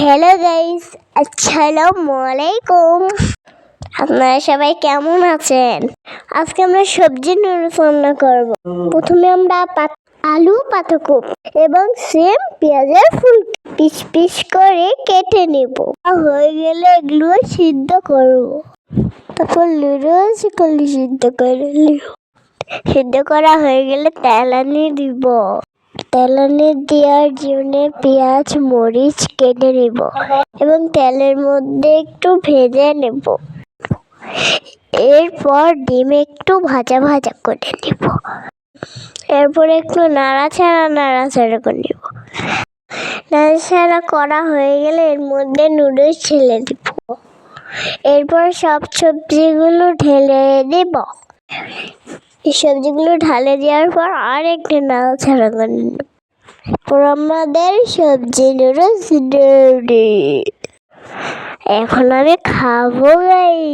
Hello guys, আসসালামু আলাইকুম। আপনারা সবাই কেমন আছেন? আজকে আমরা সবজি নুডলস রান্না করব। প্রথমে আমরা আলু, পাতাকপি এবং সিম, পেঁয়াজের ফুল পিস পিস করে কেটে নেব। হয়ে গেলে এগুলো সিদ্ধ করব। তারপর নুডলস সিদ্ধ করে নিব। সিদ্ধ করা হয়ে গেলে তেলানি দিব। তেলানি দেওয়ার জন্য পেঁয়াজ মরিচ কেটে নেব এবং তেলের মধ্যে একটু ভেজে নেব। এরপর ডিম একটু ভাজা ভাজা করে নেব। এরপর একটু নাড়াচাড়া করে নেব। নাড়াচাড়া করা হয়ে গেলে এর মধ্যে নুডলস ঢেলে দিব। এরপর সব সবজিগুলো ঢেলে দেব। এই সবজিগুলো ঢালে দেওয়ার পর আর একটু নাড়াচাড়া করে নেব। আমাদের সবজি নুডলস রেডি। এখন আমি খাবো গাইস।